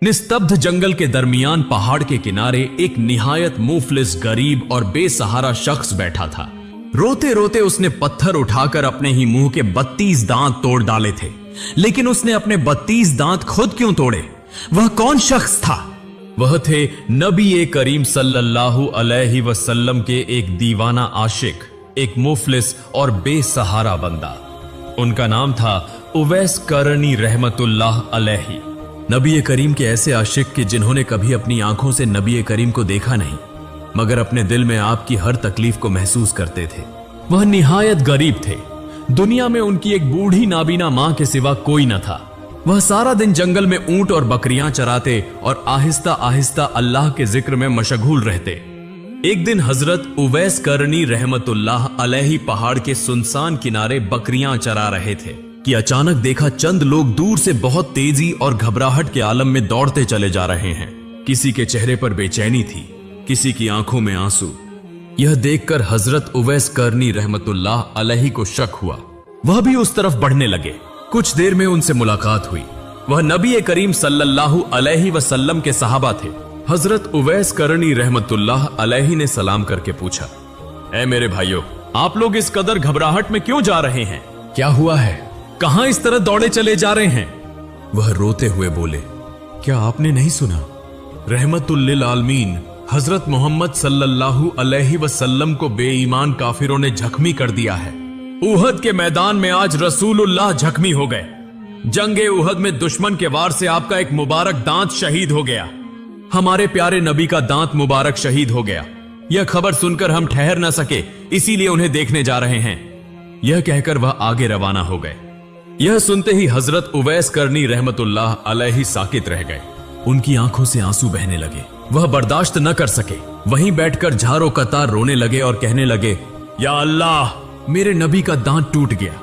निस्तब्ध जंगल के दरमियान पहाड़ के किनारे एक निहायत मुफलिस गरीब और बेसहारा शख्स बैठा था। रोते रोते उसने पत्थर उठाकर अपने ही मुंह के 32 दांत तोड़ डाले थे, लेकिन उसने अपने 32 दांत खुद क्यों तोड़े? वह कौन शख्स था? वह थे नबी करीम सल्लल्लाहु अलैहि वसल्लम के एक दीवाना आशिक, एक मुफलिस और बेसहारा बंदा। उनका नाम था उवैस करनी रहमतुल्लाह अलैहि। नबी करीम के ऐसे आशिक कि जिन्होंने कभी अपनी आंखों से नबी करीम को देखा नहीं, मगर अपने दिल में आपकी हर तकलीफ को महसूस करते थे। वह निहायत गरीब थे। दुनिया में उनकी एक बूढ़ी नाबीना मां के सिवा कोई न था। वह सारा दिन जंगल में ऊंट और बकरियां चराते और आहिस्ता आहिस्ता अल्लाह के जिक्र में मशगूल रहते। एक दिन हजरत उवैस करनी रहमतुल्लाह अलैहि पहाड़ के सुनसान किनारे बकरियां चरा रहे थे कि अचानक देखा चंद लोग दूर से बहुत तेजी और घबराहट के आलम में दौड़ते चले जा रहे हैं। किसी के चेहरे पर बेचैनी थी, किसी की आंखों में आंसू। यह देखकर हजरत उवैस करनी रहमतुल्लाह अलैहि को शक हुआ। वह भी उस तरफ बढ़ने लगे। कुछ देर में उनसे मुलाकात हुई। वह नबी करीम सल्लल्लाहु अलैहि वसल्लम के सहाबा थे। हजरत उवैस करनी रहमतुल्लाह अलैहि ने सलाम करके पूछा, ऐ मेरे भाइयों, आप लोग इस कदर घबराहट में क्यों जा रहे हैं? क्या हुआ है? कहां इस तरह दौड़े चले जा रहे हैं? वह रोते हुए बोले, क्या आपने नहीं सुना? रहमतुल लिल आलमीन हजरत मोहम्मद सल्लल्लाहु अलैहि वसल्लम को बेईमान काफिरों ने जख्मी कर दिया है। उहद के मैदान में आज रसूलुल्लाह जख्मी हो गए। जंगे उहद में दुश्मन के वार से आपका एक मुबारक दांत शहीद हो गया। हमारे प्यारे नबी का दांत मुबारक शहीद हो गया। यह खबर सुनकर हम ठहर न सके, इसीलिए उन्हें देखने जा रहे हैं। यह कहकर वह आगे रवाना हो गए। यह सुनते ही हजरत उवैस करनी रहमतुल्लाह अलैहि साकित रह गए। उनकी आंखों से आंसू बहने लगे। वह बर्दाश्त न कर सके, वहीं बैठकर झारो कतार रोने लगे और कहने लगे, या अल्लाह, मेरे नबी का दांत टूट गया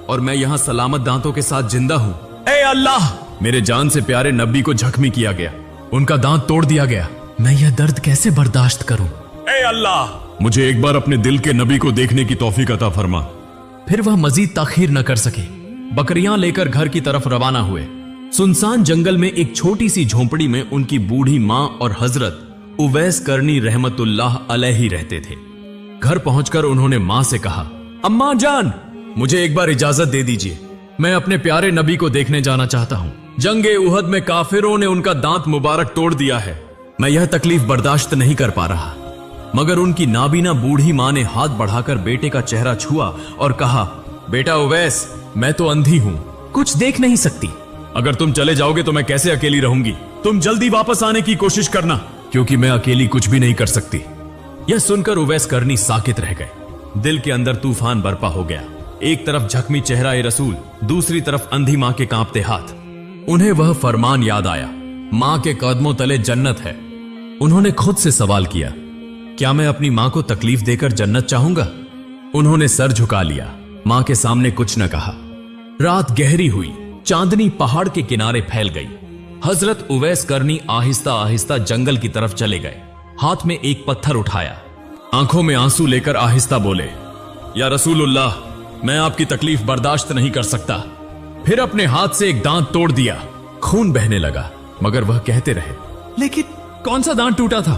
और मैं यहां सलामत दांतों के साथ जिंदा हूं। ए अल्लाह, मेरे जान से प्यारे नबी को जख्मी किया गया, उनका दांत तोड़ दिया गया। मैं यह दर्द कैसे बर्दाश्त करूं? ए अल्लाह, मुझे एक बार अपने दिल के नबी को देखने की तौफीक अता फरमा। फिर वह मजीद ताखीर न कर सके। बकरियां लेकर घर की तरफ रवाना हुए। सुनसान जंगल में एक छोटी सी झोंपड़ी में उनकी बूढ़ी मां और हजरत उवैस करनी रहमतुल्लाह अलैहि रहते थे। घर पहुंचकर उन्होंने मां से कहा, अम्मा जान, मुझे एक बार इजाजत दे दीजिए, मैं अपने प्यारे नबी को देखने जाना चाहता हूं। जंगे उहद में काफिरों ने उनका दांत मुबारक तोड़ दिया है। मैं यह तकलीफ बर्दाश्त नहीं कर पा रहा। मगर उनकी नाबीना बूढ़ी मां ने हाथ बढ़ाकर बेटे का चेहरा छुआ और कहा, बेटा उवैस, मैं तो अंधी हूं, कुछ देख नहीं सकती। अगर तुम चले जाओगे तो मैं कैसे अकेली रहूंगी? तुम जल्दी वापस आने की कोशिश करना, क्योंकि मैं अकेली कुछ भी नहीं कर सकती। यह सुनकर उवैस करनी साकित रह गए। दिल के अंदर तूफान बरपा हो गया। एक तरफ जख्मी चेहरा ए रसूल, दूसरी तरफ अंधी मां के कांपते हाथ। उन्हें वह फरमान याद आया, मां के कदमों तले जन्नत है। उन्होंने खुद से सवाल किया, क्या मैं अपनी मां को तकलीफ देकर जन्नत चाहूंगा? उन्होंने सर झुका लिया, मां के सामने कुछ न कहा। रात गहरी हुई, चांदनी पहाड़ के किनारे फैल गई। हजरत उवैस करनी आहिस्ता आहिस्ता जंगल की तरफ चले गए। हाथ में एक पत्थर उठाया, आंखों में आंसू लेकर आहिस्ता बोले, या रसूलुल्लाह, मैं आपकी तकलीफ बर्दाश्त नहीं कर सकता। फिर अपने हाथ से एक दांत तोड़ दिया। खून बहने लगा, मगर वह कहते रहे, लेकिन कौन सा दांत टूटा था?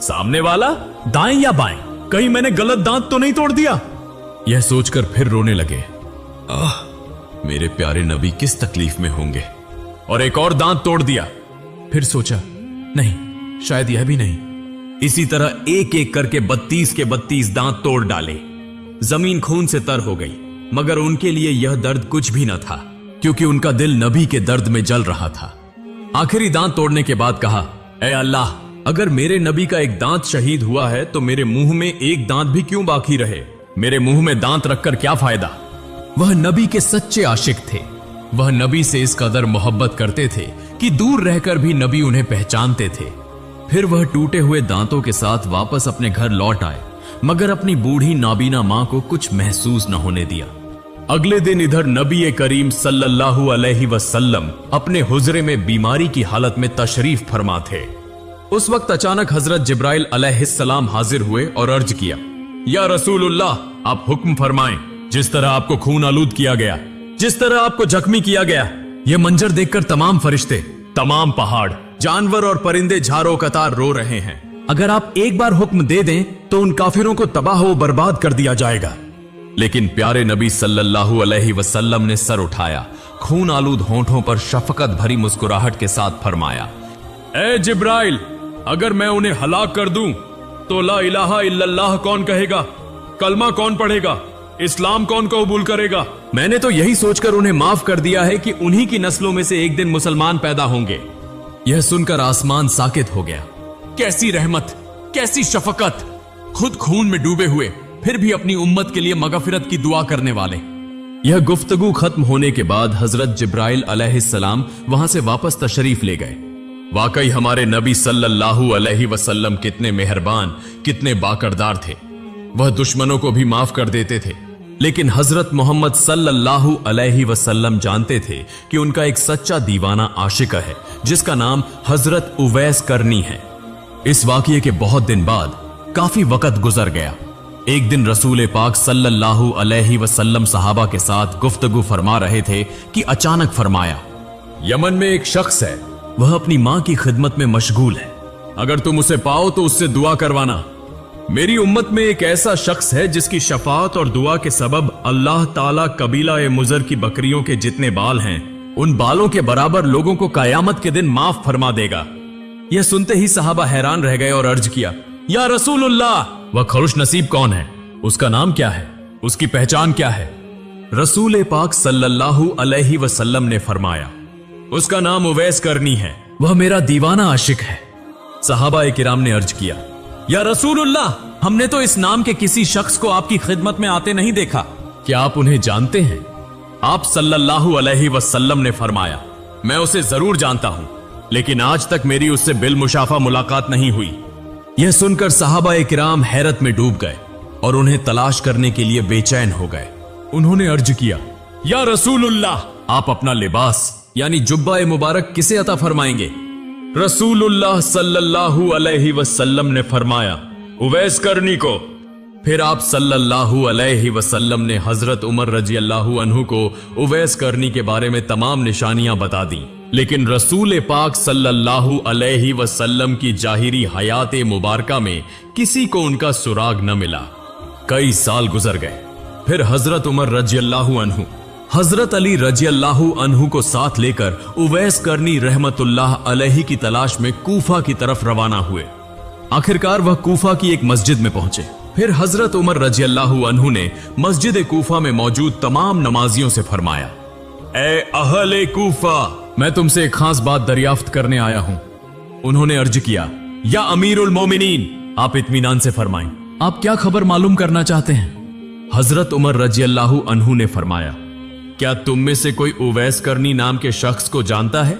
सामने वाला, दाएं या बाएं? कहीं मैंने गलत दांत तो नहीं तोड़ दिया? यह सोचकर फिर रोने लगे। मेरे प्यारे नबी किस तकलीफ में होंगे। और एक और दांत तोड़ दिया। फिर सोचा, नहीं, शायद यह भी नहीं। इसी तरह एक एक करके 32 के 32 दांत तोड़ डाले। जमीन खून से तर हो गई, मगर उनके लिए यह दर्द कुछ भी न था, क्योंकि उनका दिल नबी के दर्द में जल रहा था। आखिरी दांत तोड़ने के बाद कहा, ऐ अल्लाह, अगर मेरे नबी का एक दांत शहीद हुआ है तो मेरे मुंह में एक दांत भी क्यों बाकी रहे? मेरे मुंह में दांत रखकर क्या फायदा? वह नबी के सच्चे आशिक थे। वह नबी से इस कदर मोहब्बत करते थे कि दूर रहकर भी नबी उन्हें पहचानते थे। फिर वह टूटे हुए दांतों के साथ वापस अपने घर लौट आए, मगर अपनी बूढ़ी नाबीना मां को कुछ महसूस न होने दिया। अगले दिन इधर नबी करीम सल्लल्लाहु अलैहि वसल्लम अपने हुजरे में बीमारी की हालत में तशरीफ फरमा थे। उस वक्त अचानक हजरत जिब्राइल अलैहिस्सलाम हाजिर हुए और अर्ज किया, या रसूलुल्लाह, आप हुक्म फरमाएं। जिस तरह आपको खून आलूद किया गया, जिस तरह आपको जख्मी किया गया, यह मंजर देखकर तमाम फरिश्ते, तमाम पहाड़, जानवर और परिंदे झारो कतार रो रहे हैं। अगर आप एक बार हुक्म दे दें तो उन काफिरों को तबाह व बर्बाद कर दिया जाएगा। लेकिन प्यारे नबी सल्लल्लाहु अलैहि वसल्लम ने सर उठाया, खून आलूद होंठों पर शफकत भरी मुस्कुराहट के साथ फरमाया, ए जिब्राइल, अगर मैं उन्हें हलाक कर दूं तो ला इलाहा इल्लल्लाह कौन कहेगा, कलमा कौन पढ़ेगा, इस्लाम कौन कबूल करेगा? मैंने तो यही सोचकर उन्हें माफ कर दिया है कि उन्हीं की नस्लों में से एक दिन मुसलमान पैदा होंगे। यह सुनकर आसमान साकित हो गया। कैसी रहमत, कैसी शफकत, खुद खून में डूबे हुए फिर भी अपनी उम्मत के लिए मगफिरत की दुआ करने वाले। यह गुफ्तगू खत्म होने के बाद हजरत जिब्राइल अलैहिस्सलाम वहां से वापस तशरीफ ले गए। वाकई हमारे नबी सल्लल्लाहु अलैहि वसल्लम कितने मेहरबान, कितने बाकरदार थे। वह दुश्मनों को भी माफ कर देते थे। लेकिन हजरत मोहम्मद सल्लल्लाहु अलैहि वसल्लम जानते थे कि उनका एक सच्चा दीवाना आशिक है जिसका नाम हजरत उवैस करनी है। इस वाकये के बहुत दिन बाद काफी वक्त गुजर गया। एक दिन रसूल पाक सल्लल्लाहु अलैहि वसल्लम सहाबा के साथ गुफ्तगू फरमा रहे थे कि अचानक फरमाया, यमन में एक शख्स है, वह अपनी मां की खिदमत में मशगूल है। अगर तुम उसे पाओ तो उससे दुआ करवाना। मेरी उम्मत में एक ऐसा शख्स है जिसकी शफाअत और दुआ के सबब अल्लाह ताला कबीला ए मुजर की बकरियों के जितने बाल हैं उन बालों के बराबर लोगों को कयामत के दिन माफ फरमा देगा। यह सुनते ही सहाबा हैरान रह गए और अर्ज किया, या रसूलुल्लाह, वह खुश नसीब कौन है? उसका नाम क्या है? उसकी पहचान क्या है? रसूल पाक सल्लल्लाहु अलैहि वसल्लम ने फरमाया, उसका नाम उवैस करनी है, वह मेरा दीवाना आशिक है। सहाबा किराम ने अर्ज किया, या रसूलुल्लाह, हमने तो इस नाम के किसी शख्स को आपकी खिदमत में आते नहीं देखा, क्या आप उन्हें जानते हैं? आप सल्लल्लाहु अलैहि वसल्लम ने फरमाया, मैं उसे जरूर जानता हूं, लेकिन आज तक मेरी उससे बिलमुशाफा मुलाकात नहीं हुई। यह सुनकर सहाबा किराम हैरत में डूब गए और उन्हें तलाश करने के लिए बेचैन हो गए। उन्होंने अर्ज किया, या रसूलुल्लाह, आप अपना लिबास यानी जुब्बा मुबारक किसे अता फरमाएंगे? रसूलुल्लाह सल्लल्लाहु अलैहि वसल्लम ने फरमाया, उवैस करनी को। फिर आप सल्लल्लाहु अलैहि वसल्लम ने हजरत उमर रजी अल्लाहु अन्हु को उवैस करनी के बारे में तमाम निशानियां बता दी। लेकिन रसूल पाक सल्लल्लाहु अलैहि वसल्लम की जाहिरी हयात मुबारका में किसी को उनका सुराग न मिला। कई साल गुजर गए। फिर हजरत उमर रजी अल्लाहु अन्हु हजरत अली रजी अल्लाहु अन्हु को साथ लेकर उवैस करनी रहमतुल्लाह अलैहि की तलाश में कूफा की तरफ रवाना हुए। आखिरकार वह कूफा की एक मस्जिद में पहुंचे। फिर हजरत उमर रजी अल्लाहु अन्हु ने मस्जिद कूफा में मौजूद तमाम नमाजियों से फरमाया, ए अहले कूफा, मैं तुमसे एक खास बात दरियाफ्त करने आया हूं। उन्होंने अर्ज किया, या अमीरुल मोमिनीन, आप इत्मीनान से फरमाएं, आप क्या खबर मालूम करना चाहते हैं? हजरत उमर रजी अल्लाहु अन्हु ने फरमाया, क्या तुम में से कोई उवैस करनी नाम के शख्स को जानता है?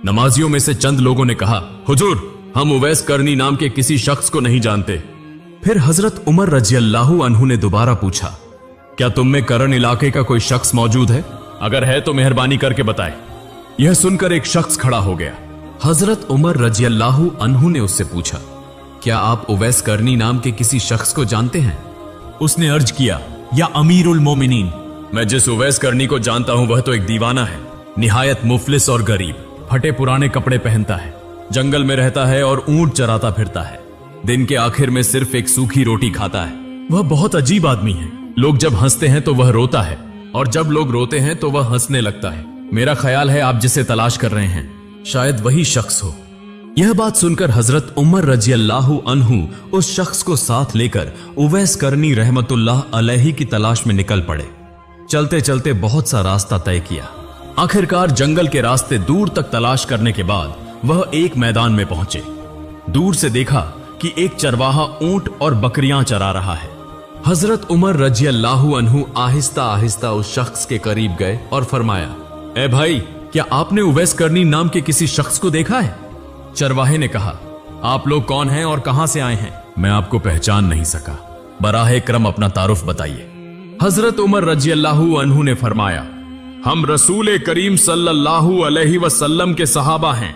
नमाजियों में से चंद लोगों ने कहा, हुजूर, हम उवैस करनी नाम के किसी शख्स को नहीं जानते। फिर हजरत उमर रजी अल्लाहु अन्हु ने दोबारा पूछा, क्या तुम में करन इलाके का कोई शख्स मौजूद है? अगर है तो मेहरबानी करके बताए। यह सुनकर एक शख्स खड़ा हो गया। हजरत उमर रजी अल्लाहु अन्हु ने उससे पूछा, क्या आप उवैस करनी नाम के किसी शख्स को जानते हैं? उसने अर्ज किया, या अमीरुल मोमिनीन, मैं जिस उवैस करनी को जानता हूं वह तो एक दीवाना है, निहायत मुफलिस और गरीब, फटे पुराने कपड़े पहनता है, जंगल में रहता है और ऊंट चराता फिरता है, दिन के आखिर में सिर्फ एक सूखी रोटी खाता है। वह बहुत अजीब आदमी है। लोग जब हंसते हैं तो वह रोता है और जब लोग रोते हैं तो वह हंसने लगता है। मेरा ख्याल है आप जिसे तलाश कर रहे हैं शायद वही शख्स हो। यह बात सुनकर हजरत उमर रजी अल्लाहु अन्हु उस शख्स को साथ लेकर उवैस करनी रहमतुल्लाह अलैहि की तलाश में निकल पड़े। चलते चलते बहुत सा रास्ता तय किया। आखिरकार जंगल के रास्ते दूर तक तलाश करने के बाद वह एक मैदान में पहुंचे। दूर से देखा कि एक चरवाहा ऊंट और बकरियां चरा रहा है। हजरत उमर रजी अल्लाहु अन्हु आहिस्ता आहिस्ता उस शख्स के करीब गए और फरमाया, ए भाई, क्या आपने उवैस करनी नाम के किसी शख्स को देखा है? चरवाहे ने कहा, आप लोग कौन हैं और कहां से आए हैं? मैं आपको पहचान नहीं सका, बराहे करम अपना तारुफ बताइए। हजरत उमर रजी अल्लाहु अन्हु ने फरमाया, हम रसूल करीम सल्लल्लाहु अलैहि वसल्लम के सहाबा हैं।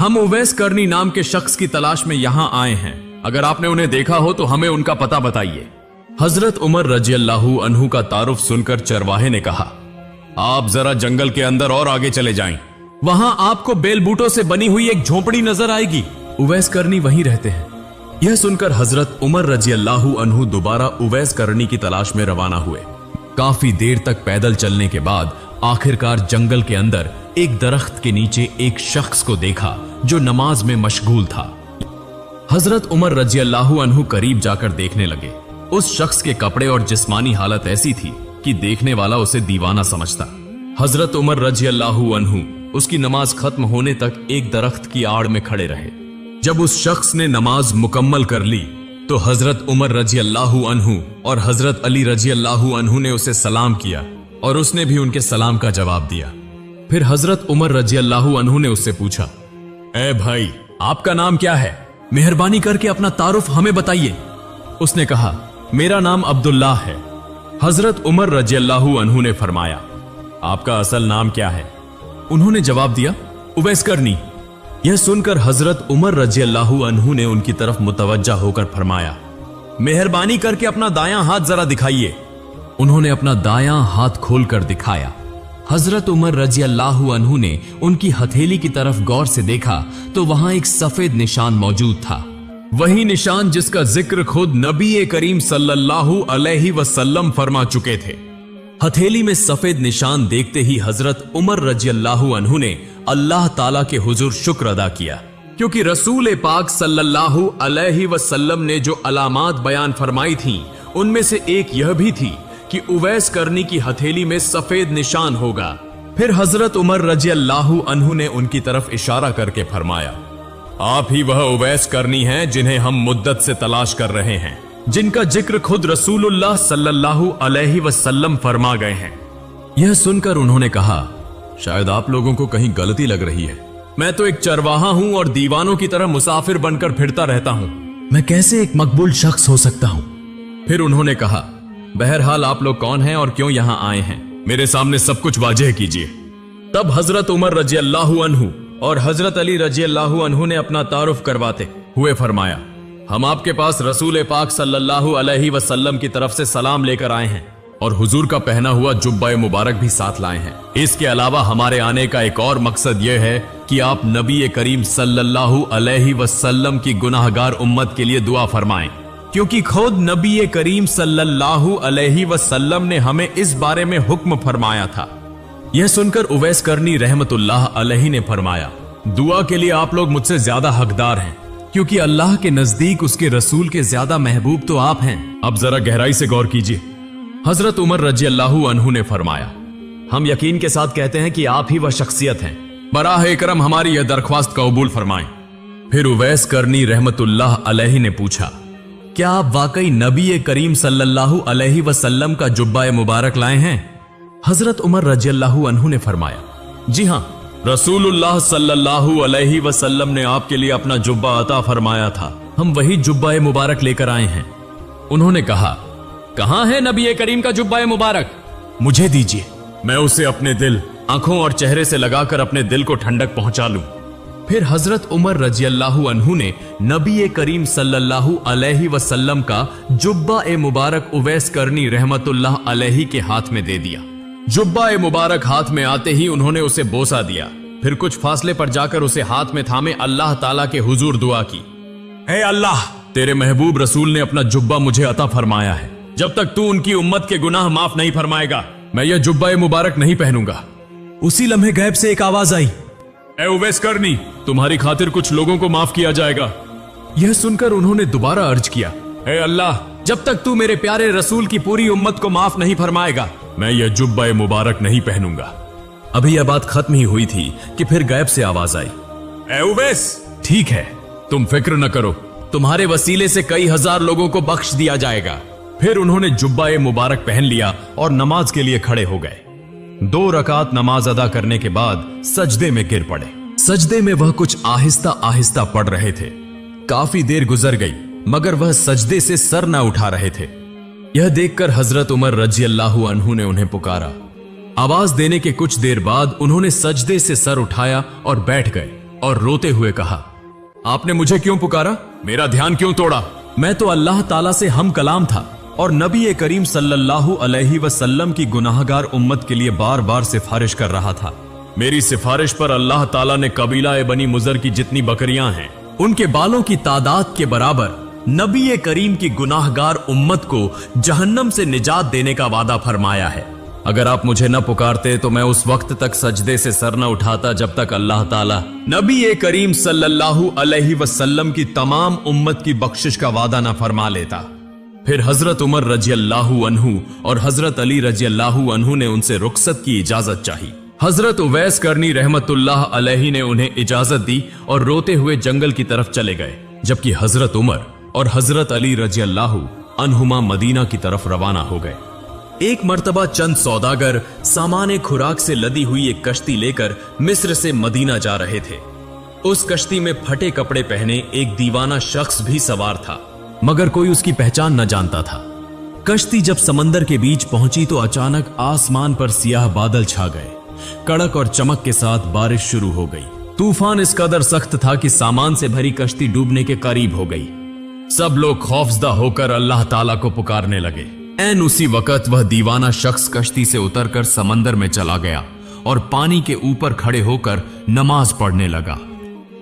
हम उवैस करनी नाम के शख्स की तलाश में यहां आए हैं। अगर आपने उन्हें देखा हो तो हमें उनका पता बताइए। हजरत उमर रजी अल्लाहु अन्हु का तारुफ सुनकर चरवाहे ने कहा, आप जरा जंगल के अंदर और आगे चले जाएं। वहां आपको बेलबूटों से बनी हुई एक झोपड़ी नजर आएगी। उवैस करनी वहीं रहते हैं। यह सुनकर हजरत उमर रजी अल्लाहु अन्हु दोबारा उवैस करनी की तलाश में रवाना हुए। काफी देर तक पैदल चलने के बाद आखिरकार जंगल के अंदर एक दरख्त के नीचे एक शख्स को देखा जो नमाज में मशगूल था। हजरत उमर रजी अल्लाहु अन्हु करीब जाकर देखने लगे। उस शख्स के कपड़े और जिस्मानी हालत ऐसी थी कि देखने वाला उसे दीवाना समझता। हजरत उमर रजी अल्लाहु अन्हु उसकी नमाज खत्म होने तक एक दरख्त की आड़ में खड़े रहे। जब उस शख्स ने नमाज मुकम्मल कर ली तो हजरत उमर रजी अल्लाहु अन्हु और हजरत अली रजी अल्लाहु अन्हु ने उसे सलाम किया और उसने भी उनके सलाम का जवाब दिया। फिर हजरत उमर रजी अल्लाहु अन्हु ने उससे पूछा, ए भाई, आपका नाम क्या है? मेहरबानी करके अपना तारुफ हमें बताइए। उसने कहा, मेरा नाम अब्दुल्लाह है। हजरत उमर रजी अल्लाहु अन्हु ने फरमाया, आपका असल नाम क्या है? उन्होंने जवाब दिया, उवैस करनी। यह सुनकर हजरत उमर रजी अल्लाहु अन्हु ने उनकी तरफ मुतवज्जा होकर फरमाया, मेहरबानी करके अपना दायां हाथ जरा दिखाइए। उन्होंने अपना दायां हाथ खोलकर दिखाया। हजरत उमर रजी अल्लाहु अन्हु ने उनकी हथेली की तरफ गौर से देखा तो वहां एक सफेद निशान मौजूद था। वही निशान जिसका जिक्र खुद नबी करीम सल्लल्लाहु अलैहि वसल्लम फरमा चुके थे। हथेली में सफेद निशान देखते ही हजरत उमर रजी अल्लाहु अन्हु ने अल्लाह ताला के हुजूर शुक्र अदा किया, क्योंकि रसूल पाक सल्लल्लाहु अलैहि वसल्लम ने जो अलामात बयान फरमाई थीं, उनमें से एक यह भी थी कि उवैस करनी की हथेली में सफेद निशान होगा। फिर हजरत उमर रजी अल्लाहु अन्हु ने उनकी तरफ इशारा करके फरमाया, आप ही वह उवैस करनी हैं जिन्हें हम मुद्दत से तलाश कर रहे हैं, जिनका जिक्र खुद रसूलुल्लाह सल्लल्लाहु अलैहि वसल्लम फरमा गए हैं। यह सुनकर उन्होंने कहा, शायद आप लोगों को कहीं गलती लग रही है। मैं तो एक चरवाहा हूं और दीवानों की तरह मुसाफिर बनकर फिरता रहता हूं। मैं कैसे एक मकबूल शख्स हो सकता हूं? फिर उन्होंने कहा, बहरहाल आप लोग कौन हैं और क्यों यहां आए हैं? मेरे सामने सब कुछ वाजह कीजिए। तब हजरत उमर रजी अल्लाहु अन्हु और हजरत अली रजी अल्लाहु अन्हु ने अपना तारुफ करवाते हुए फरमाया, हम आपके पास रसूल पाक सल्लल्लाहु अलैहि वसल्लम की तरफ से सलाम लेकर आए हैं और हुजूर का पहना हुआ जुब्बा मुबारक भी साथ लाए हैं। इसके अलावा हमारे आने का एक और मकसद यह है कि आप नबी करीम सल्लल्लाहु अलैहि वसल्लम की गुनाहगार उम्मत के लिए दुआ फरमाएं, क्योंकि खुद नबी करीम सल्लल्लाहु अलैहि वसल्लम ने हमें इस बारे में हुक्म फरमाया था। यह सुनकर उवैस करनी रहमतुल्लाह अलैहि ने फरमाया, दुआ के लिए आप लोग मुझसे ज्यादा हकदार हैं, क्योंकि अल्लाह के नजदीक उसके रसूल के ज्यादा महबूब तो आप हैं। अब जरा गहराई से गौर कीजिए। हजरत उमर रजी अल्लाहु अन्हु ने फरमाया, हम यकीन के साथ कहते हैं कि आप ही वह शख्सियत हैं। बराह करम हमारी यह दरख्वास्त कबूल फरमाएं। फिर उवैस करनी रहमतुल्लाह अलैहि ने पूछा, क्या आप वाकई नबी करीम सल्लल्लाहु अलैहि वसल्लम का जुब्बा मुबारक लाए हैं? हजरत उमर रजी अल्लाहु अन्हु ने फरमाया, जी हां, रसूलुल्लाह सल्लल्लाहु अलैहि वसल्लम ने आपके लिए अपना जुब्बा अता फरमाया था, हम वही जुब्बा मुबारक लेकर आए हैं। उन्होंने कहा, कहां है नबी करीम का जुब्बा मुबारक? मुझे दीजिए, मैं उसे अपने दिल, आंखों और चेहरे से लगाकर अपने दिल को ठंडक पहुंचा लूं। फिर हजरत उमर रजी अल्लाहु अन्हु ने नबी करीम सल्लल्लाहु अलैहि वसल्लम का जुब्बा मुबारक उवैस करनी रहमतुल्लाह अलैहि के हाथ में दे दिया। जुब्बा मुबारक हाथ में आते ही उन्होंने उसे बोसा दिया। फिर कुछ फासले पर जाकर उसे हाथ में थामे अल्लाह ताला के हुजूर दुआ की, ऐ अल्लाह, तेरे महबूब रसूल ने अपना जुब्बा मुझे अता फरमाया है। जब तक तू उनकी उम्मत के गुनाह माफ नहीं फरमाएगा, मैं यह जुब्बा मुबारक नहीं पहनूंगा। उसी लम्हे गैब से एक आवाज आई, ऐ उवैस करनी, तुम्हारी खातिर कुछ लोगों को माफ किया जाएगा। यह सुनकर उन्होंने दोबारा अर्ज किया, ऐ अल्लाह, जब तक तू मेरे प्यारे रसूल की पूरी उम्मत को माफ नहीं फरमाएगा, मैं यह जुब्बा मुबारक नहीं पहनूंगा। अभी यह बात खत्म ही हुई थी कि फिर गैब से आवाज आई, ऐ उवैस, ठीक है, तुम फिक्र न करो, तुम्हारे वसीले से कई हजार लोगों को बख्श दिया जाएगा। फिर उन्होंने जुब्बा मुबारक पहन लिया और नमाज के लिए खड़े हो गए। 2 रकात नमाज अदा करने के बाद सजदे में गिर पड़े। सजदे में वह कुछ आहिस्ता आहिस्ता पढ़ रहे थे। काफी देर गुजर गई मगर वह सजदे से सर न उठा रहे थे। यह देखकर हजरत उमर रजी अल्लाहु अन्हु ने उन्हें पुकारा। आवाज देने के कुछ देर बाद उन्होंने सजदे से सर उठाया और बैठ गए और रोते हुए कहा, आपने मुझे क्यों पुकारा? मेरा ध्यान क्यों तोड़ा? मैं तो अल्लाह ताला से हम कलाम था और नबी करीम सल्लल्लाहु अलैहि वसल्लम की गुनाहगार उम्मत के लिए बार बार सिफारिश कर रहा था। मेरी सिफारिश पर अल्लाह ताला ने कबीला ए बनी मुजर की जितनी बकरियां हैं, उनके बालों की तादाद के बराबर नबी करीम की गुनाहगार उम्मत को जहन्नम से निजात देने का वादा फरमाया है। अगर आप मुझे न पुकारते तो मैं उस वक्त तक सजदे से सर न उठाता जब तक अल्लाह ताला नबी करीम सल्लल्लाहु अलैहि वसल्लम की तमाम उम्मत की बख्शिश का वादा न फरमा लेता। फिर हजरत उमर रजियल्लाहु अन्हु और हजरत अली रजियल्लाहु अन्हु ने उनसे रुखसत की इजाजत चाही। हजरत उवैस करनी रहमतुल्लाह अलैहि ने उन्हें इजाजत दी और रोते हुए जंगल की तरफ चले गए, जबकि हजरत उमर और हजरत अली रजियल्लाहु अन्हुमा मदीना की तरफ रवाना हो गए। एक मर्तबा चंद सौदागर सामान्य खुराक से लदी हुई एक कश्ती लेकर मिस्र से मदीना जा रहे थे। उस कश्ती में फटे कपड़े पहने एक दीवाना शख्स भी सवार था, मगर कोई उसकी पहचान न जानता था। कश्ती जब समंदर के बीच पहुंची तो अचानक आसमान पर सियाह बादल छा गए। कड़क और चमक के साथ बारिश शुरू हो गई। तूफान इस कदर सख्त था कि सामान से भरी कश्ती डूबने के करीब हो गई। सब लोग खौफजदा होकर अल्लाह ताला को पुकारने लगे। ऐन उसी वक्त वह दीवाना शख्स कश्ती से उतरकर समंदर में चला गया और पानी के ऊपर खड़े होकर नमाज पढ़ने लगा।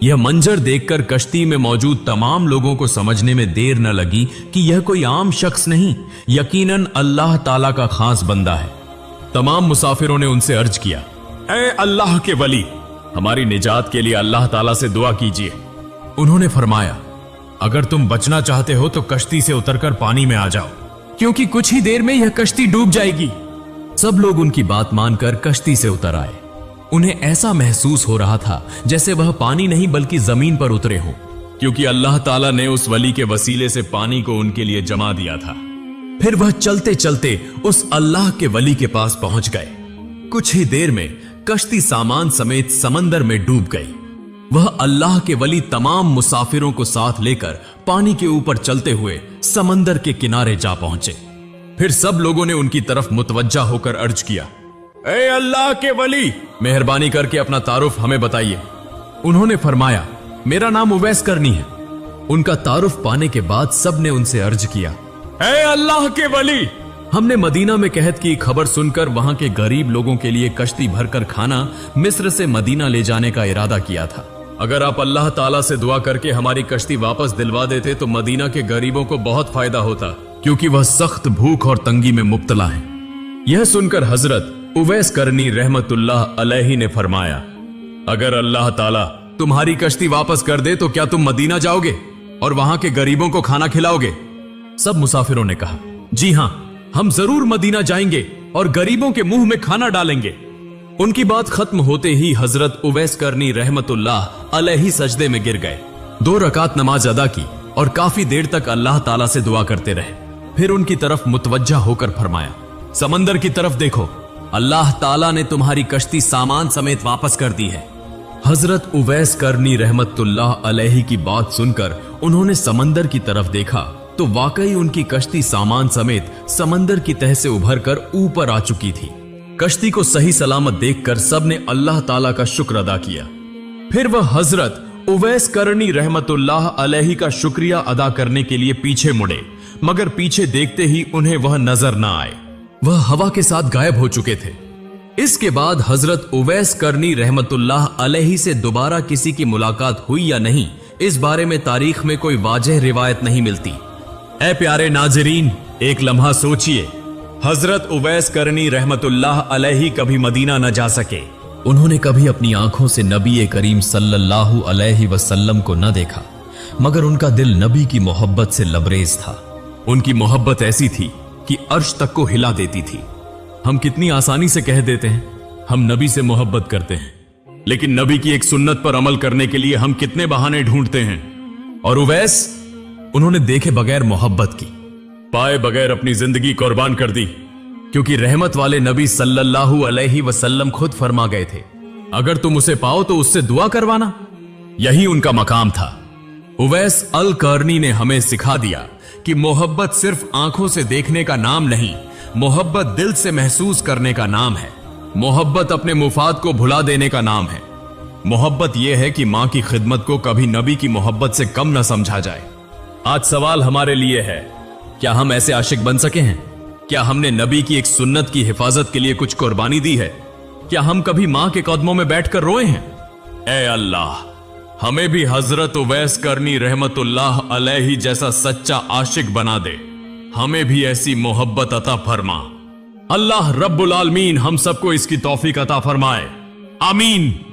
यह मंजर देखकर कश्ती में मौजूद तमाम लोगों को समझने में देर न लगी कि यह कोई आम शख्स नहीं, यकीनन अल्लाह ताला का खास बंदा है। तमाम मुसाफिरों ने उनसे अर्ज किया, ऐ अल्लाह के वली, हमारी निजात के लिए अल्लाह ताला से दुआ कीजिए। उन्होंने फरमाया, अगर तुम बचना चाहते हो तो कश्ती से उतरकर पानी में आ जाओ, क्योंकि कुछ ही देर में यह कश्ती डूब जाएगी। सब लोग उनकी बात मानकर कश्ती से उतर आए। उन्हें ऐसा महसूस हो रहा था जैसे वह पानी नहीं बल्कि जमीन पर उतरे हों, क्योंकि अल्लाह ताला ने उस वली के वसीले से पानी को उनके लिए जमा दिया था। फिर वह चलते चलते उस अल्लाह के वली के पास पहुंच गए। कुछ ही देर में कश्ती सामान समेत समंदर में डूब गई। वह अल्लाह के वली तमाम मुसाफिरों को साथ लेकर पानी के ऊपर चलते हुए समंदर के किनारे जा पहुंचे। फिर सब लोगों ने उनकी तरफ मुतवज्जा होकर अर्ज किया, ए अल्लाह के वली, मेहरबानी करके अपना तारुफ हमें बताइए। उन्होंने फरमाया, मेरा नाम उवैस करनी है। उनका तारुफ पाने के बाद सब ने उनसे अर्ज किया, ए अल्लाह के वली, हमने मदीना में कहत की खबर सुनकर वहां के गरीब लोगों के लिए कश्ती भरकर खाना मिस्र से मदीना ले जाने का इरादा किया था। अगर आप अल्लाह ताला से दुआ करके हमारी कश्ती वापस दिलवा देते तो मदीना के गरीबों को बहुत फायदा होता, क्योंकि वह सख्त भूख और तंगी में मुब्तला है। यह सुनकर हजरत उवैस करनी रहमतुल्लाह अलैहि ने फरमाया, अगर अल्लाह ताला तुम्हारी कश्ती वापस कर दे तो क्या तुम मदीना जाओगे और वहां के गरीबों को खाना खिलाओगे? सब मुसाफिरों ने कहा, जी हां, हम जरूर मदीना जाएंगे और गरीबों के मुंह में खाना डालेंगे। उनकी बात खत्म होते ही हजरत उवैस करनी रहमतुल्लाह अलैहि सजदे में गिर गए। 2 रकात नमाज अदा की और काफी देर तक अल्लाह ताला से दुआ करते रहे। फिर उनकी तरफ मुतवज्जा होकर फरमाया, समंदर की तरफ देखो, अल्लाह ताला ने तुम्हारी कश्ती सामान समेत वापस कर दी है। हजरत उवैस करनी रहमतुल्लाह अलैहि की बात सुनकर उन्होंने समंदर की तरफ देखा तो वाकई उनकी कश्ती सामान समेत समंदर की तह से उभर कर ऊपर आ चुकी थी। कश्ती को सही सलामत देखकर सबने अल्लाह ताला का शुक्र अदा किया। फिर वह हजरत उवैस करनी रहमतुल्लाह अलैहि का शुक्रिया अदा करने के लिए पीछे मुड़े, मगर पीछे देखते ही उन्हें वह नजर न आए। वह हवा के साथ गायब हो चुके थे। इसके बाद हजरत उवैस करनी रहमतुल्लाह अलैहि से दोबारा किसी की मुलाकात हुई या नहीं, इस बारे में तारीख में कोई वाजह रिवायत नहीं मिलती। ऐ प्यारे नाजरीन, एक लम्हा सोचिए, हजरत उवैस करनी रहमतुल्लाह अलैहि कभी मदीना न जा सके। उन्होंने कभी अपनी आंखों से नबी करीम सल्लल्लाहु अलैहि वसल्लम को न देखा, मगर उनका दिल नबी की मोहब्बत से लबरेज था। उनकी मोहब्बत ऐसी थी कि अर्श तक को हिला देती थी। हम कितनी आसानी से कह देते हैं हम नबी से मोहब्बत करते हैं, लेकिन नबी की एक सुन्नत पर अमल करने के लिए हम कितने बहाने ढूंढते हैं। और उवैस, उन्होंने देखे बगैर मोहब्बत की, पाए बगैर अपनी जिंदगी कुर्बान कर दी, क्योंकि रहमत वाले नबी सल्लल्लाहु अलैहि वसल्लम खुद फरमा गए थे, अगर तुम उसे पाओ तो उससे दुआ करवाना। यही उनका मकाम था। उवैस अल करनी ने हमें सिखा दिया कि मोहब्बत सिर्फ आंखों से देखने का नाम नहीं, मोहब्बत दिल से महसूस करने का नाम है। मोहब्बत अपने मुफाद को भुला देने का नाम है। मोहब्बत यह है कि मां की खिदमत को कभी नबी की मोहब्बत से कम न समझा जाए। आज सवाल हमारे लिए है, क्या हम ऐसे आशिक बन सके हैं? क्या हमने नबी की एक सुन्नत की हिफाजत के लिए कुछ कुर्बानी दी है? क्या हम कभी मां के कदमों में बैठकर रोए हैं? ए अल्लाह, हमें भी हजरत उवैस करनी रहमतुल्लाह अलैहि जैसा सच्चा आशिक बना दे। हमें भी ऐसी मोहब्बत अता फरमा। अल्लाह रब्बुल आलमीन हम सबको इसकी तौफीक अता फरमाए। आमीन।